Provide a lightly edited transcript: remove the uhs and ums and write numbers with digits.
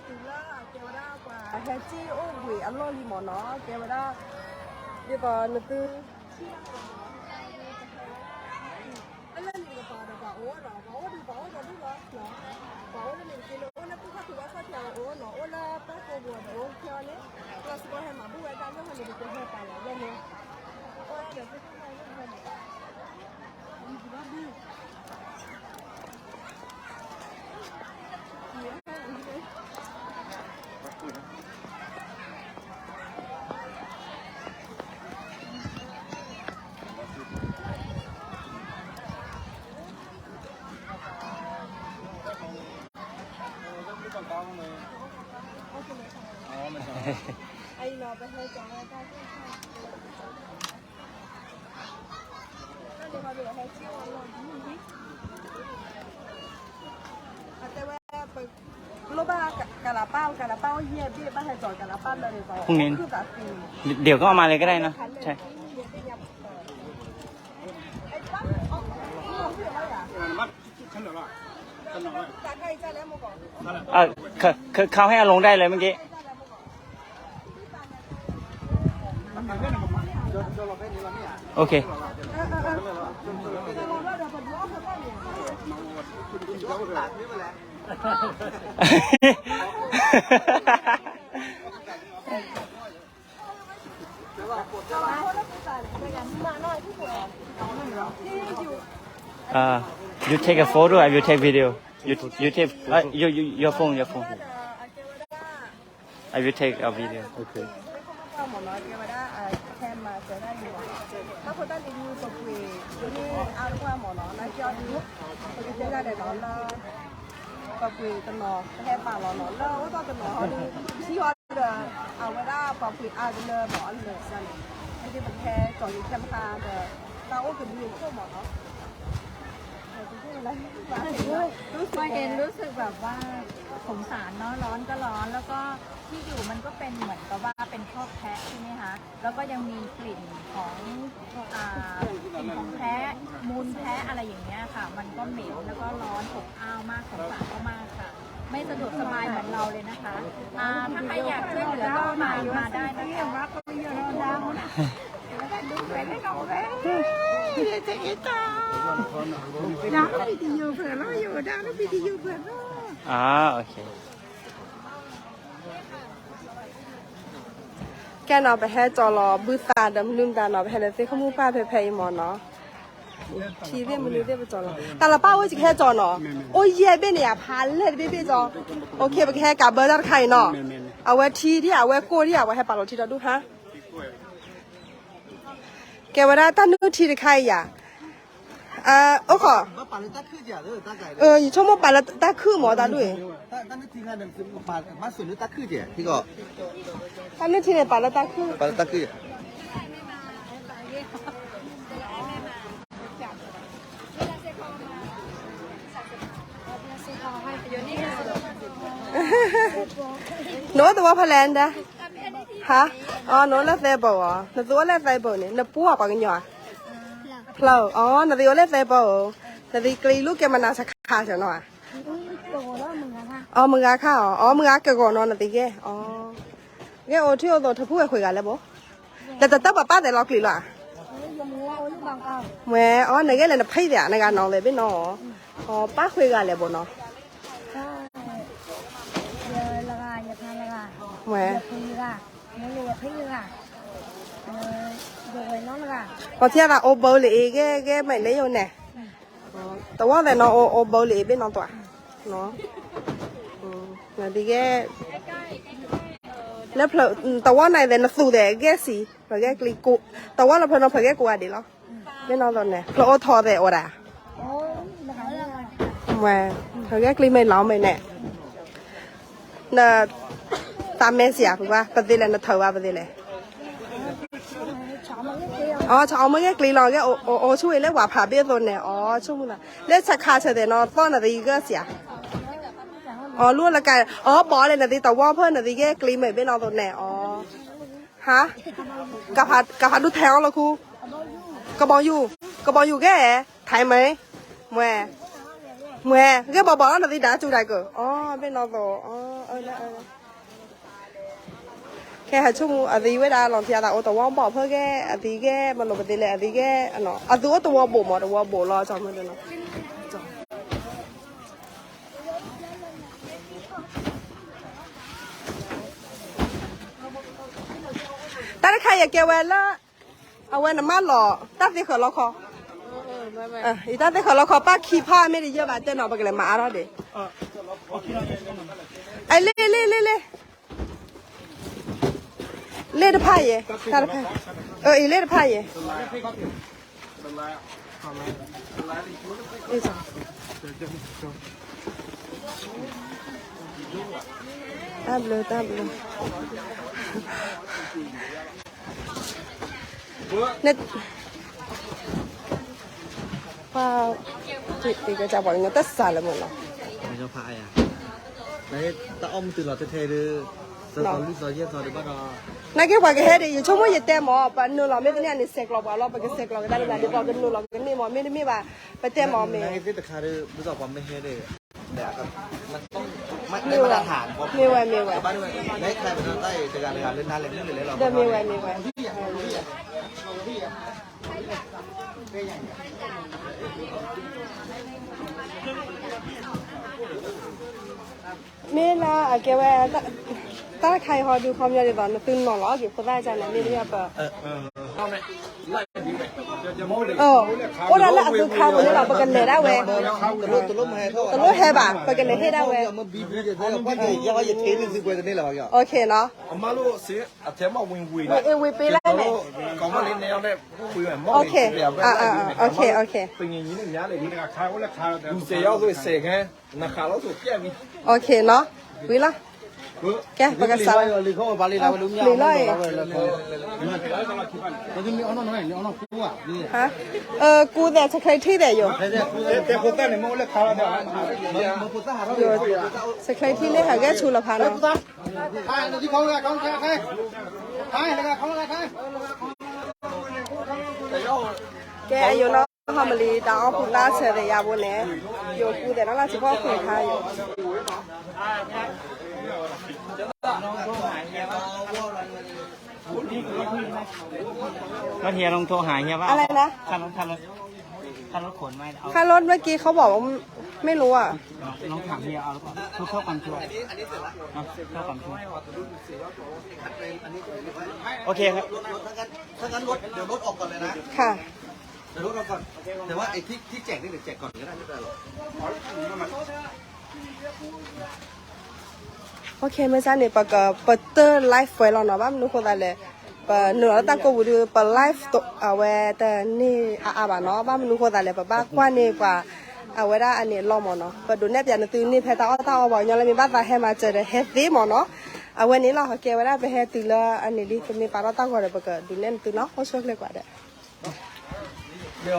từ là kêu ra quả hay chi ô quỷ ăn lo gì mà nó kêu ra bây giờ nó từ anh lên thì bảo là bảo ô đi bảo rồi đi rồi bảo là mình cái ô nó cũng có phát theo ô nó ô là bắt cô buồn ô theo đấy là số hay mà bữa ra nó hay được cái hay phải là lên nè ô được cái này nó đi đi anh nóไปให้จังได้ที่ค่ะก็เลยมาเหลือให้เชี่ยวลงนี่แต่ว่าไปโลบ้ากะลาเป้าเฮียพี่บ้านให้จอดกะลาเป้าเลยพรุ่งนี้เดี๋ยวก็เอามาเลยก็ได้นะใช่เขาให้เอาลงได้เลยเมื่อกี้โอเคyou take a photo I will take video you take your phone I will take a video okay mà nói cái đó xem mà sẽ ra nhiều nó có tên như cục quỳ như ao qua mà nó cho đi cái sẽ ra để nó là cục quỳ tận nó hay bà nó lo có tận nó xí hoa được ao cái đó cục quỳ ao cái lơ bỏ lơ xanh cái mình hay còn những kem pha được tao có nhiều không mà nóก็เห็นรู้สึกแบบว่าสงสารเนาะร้อนก็ร้อนแล้วก็ที่อยู่มันก็เป็นเหมือนกับว่าเป็นคอกแพะใช่ไหมคะแล้วก็ยังมีกลิ่นของแพะมูลแพะอะไรอย่างเงี้ยค่ะมันก็เหม็นแล้วก็ร้อนอบอ้าวมากสงสารก็มากค่ะไม่สะดวกสบายเหมือนเราเลยนะคะถ้าใครอยากช่วยเหลือก็มาได้นะคะโอเคแกนเอาไปให้จอรอบื้อตาดำลืมตาเนาะไปให้เลยสิเขามูป้าเพย์หมอเนาะทีเรียมันรู้ได้ไปจอรอแต่ละป้าว่าจะแค่จอเนาะโอ้ยเย่เป็นเนี่ยพันเลยเป็นจอโอเคไปแค่กับเบอร์ด้านใครเนาะเอาไว้ทีที่เอาไว้กู้ที่เอาไว้ให้ปากเราทีเราดูฮะแกว่าได้ตั้งนู้ทีที่ใครอย่าโอ้ขออยู่ช่วงมื่อปาแล้วตั้งคือหมอตาด้วยตั้งนึกทีงานนึงคือปามาส่วนนึกตั้งคือเจ้ที่ก็ตั้งนู้ทีเนี่ยปาแล้วตั้งคือตั้งคือโน้ตตัวพลันด้ฮะอ๋อโน้ตเล่ใส่บ่อโน้ตตัวเล่ใส่บ่อเนี่ยโน้ตปัวกว่ากันหน่อยเพลาอ๋อโน้ตตัวเล่ใส่บ่อโน้ตกลีลูกแกมันน่าจะขาดเสียหน่อยอ๋อมึงอาข้าวอ๋อมึงอาเกี่ยวกับนอนโน้ตแกอ๋อแกโอ้ที่โอ้ตัวทัพพูดคุยกันแล้วบ่แต่ตั้งป้าแต่เรากลีล่ะแม่อ๋อในแกเลยน่ะพี่เดียในการนอนเลยเป็นน้ออ๋อป้าคุยกันแล้วบ่เนาะแม่พอเที่ยงโอเบอร์เลยแกไม่เลี้ยวเนี่ยแต่ว่าแต่น้องโอเบอร์เลยเป็นน้องตัวเนาะอย่างที่แกแล้วเพลแต่ว่าในแต่น้องสู้แต่แกสิเพราะแกกลีกูแต่ว่าเราเพลน้องเพลแกกูอะดีแล้วเป็นน้องตัวเนี่ยเพราะโอทอแต่โอดาแม่เพราะแกกลีไม่เล้าไม่เนี่ยน่ะตามแม่เสียถูกป่ะประเดี๋ยวน่ะเธอว่าประเดี๋ยวเลยอ๋อชอบเมื่อกี้กลีลองแกโอช่วยเลยว่าผ่าเบี้ยตัวเนี่ยอ๋อช่วยมึงละเล่นชักคาเฉยๆเนาะต้นน่ะดีก็เสียอ๋อรู้ละกันอ๋อบอกเลยน่ะดีแต่ว่าเพื่อนน่ะดีแกกลีไม่เป็นน้องตัวเนี่ยอ๋อฮะกะพัดดูแถวแล้วครูกระบอกอยู่แกถ่ายไหมแม่ เมื่อแกบอกแล้วตีด่าจูได้ก็อ๋อเป็นนอตัวอ๋อแล้วแค่หาชั่วโมงอดีเวลาลองเทียดเอาตัวว่าบอกเพื่อแกอดีแกมันลงไปตีเลยอดีแกอันเนาะอดีว่าตัวโบมาตัวโบรอจอมมันเนาะแต่ใครอยากเกี่ยวเวลาเอาไว้น้ำมันหล่อตั้งแต่ขอเราขออีตั้งแต่ขอเราขอป้าขี้ผ้าไม่ได้เยอะแบบเต้นหน่อไปกันเลยมาแล้วเด็กไอ้เล่เล่的ผ้าเย่ตา的ผ้าอีเล่的ผ้าเย่อีจ้ะตามเลยเนี่ยว่าที่ก็จะบอกอย่างนี้แต่สารเลยหมดเลย ไม่ชอบพายอ่ะแล้วตาอ้อมตื่นหลับเท่ๆหรือสอนลูกสอนเยี่ยมสอนหรือบ้านเรา 那个话个还得有，从我一带毛，把弄了，没得两年塞了吧，老把个塞了，但是那里把个弄了，个你毛没得没吧，把带毛没。ในที่ตะคาร์รู้จักความไม่เท่เลยแต่มันต้องไม่มาตรฐานบ้านด้วยในใครเป็นใต้จากการเล่นน้ำเล่นนี่เลยเรา 对，没完。没啦，给我大开好就看见的吧，那都弄了，给不大家那没得要不。哦，我那都看不了，不跟来了喂。ตัวล้มให้เท่า ตลกให้ป่ะไปกันเลยให้ได้เว้ย มันบีบจะได้เพราะที่ยังว่าจะเทนี่สิกว่าจะนี่แหละ โอเคเนาะ အမလို့စီအတဲမဝင်ဝေး ဝေပေးလိုက်မယ် ကောင်မလေးနေအောင်နဲ့ဝေးမယ်မောက် โอเคโอเค ပင်ကြီးနဲ့များလေဒီကခါဦးလက်ခါတော့လူစေရောက်ဆိုစေခန်းနှခါလို့ဆိုပြက်ပြီ โอเคเนาะวิละแกปากกาสาว หรือเขาบาลีลาวลุงยาวเราจะมีอ้อนน้อยอ้อนคู่อ่ะนี่ ฮะกูแต่จะเคยที่แต่อยู่ แต่คนแต่ในမောက်လက်ခါတော့ มันพูดสหรัฐ จะเคยที่เลยค่ะแกชูละพันเนาะ ใช่ที่เขาเลยเขาใช่ใช่แล้วก็เขาอะไรใช่ แกอยู่เนาะฮามาลีดาวพูล่าเฉยแต่ยาบุเนี่ยอยู่กูแต่นั่นละเฉพาะคุยท้ายอยู่ แล้วเฮียลองโทรหาเฮียว่า อะไรนะ ค่ารถขนไม่เอา ค่ารถเมื่อกี้เขาบอกว่าไม่รู้อ่ะ ลองถามเฮียเอาแล้วก็ทุกเท่ากันชัวร์เท่ากันชัวร์โอเคครับ ถ้างั้นรถเดี๋ยวรถออกก่อนเลยนะ ค่ะ เดี๋ยวรถออกก่อนแต่ว่าไอ้ที่แจกนี่เดี๋ยวแจกก่อนก็ได้ไม่เป็นไรหรอก โอเคเมื่อเช้าเนี่ยปกเปิดเตอร์ไลฟ์ไว้แล้วเนาะบ้างนุ๊กคนละเลยปเหนือตั้งกูดูปไลฟ์ตัวเอาไว้แต่นี่บ้านเนาะบ้างนุ๊กคนละเลยบ้านกว่านี่กว่าเอาไว้ได้อันนี้ล้อมเนาะปดูแนบอย่างตื่นนี่เพตาอ้อตาบอกยังเลยมีบ้านตาให้มาเจอเลยเฮดดี้หมอเนาะเอาวันนี้เราเขาเกี่ยวไว้ได้ไปเฮดตื่นแล้วอันนี้ดิมีปลาเราตั้งก่อนเลยปกดูแนบตื่นเนาะเขาช่วยเลยกว่าเด้อ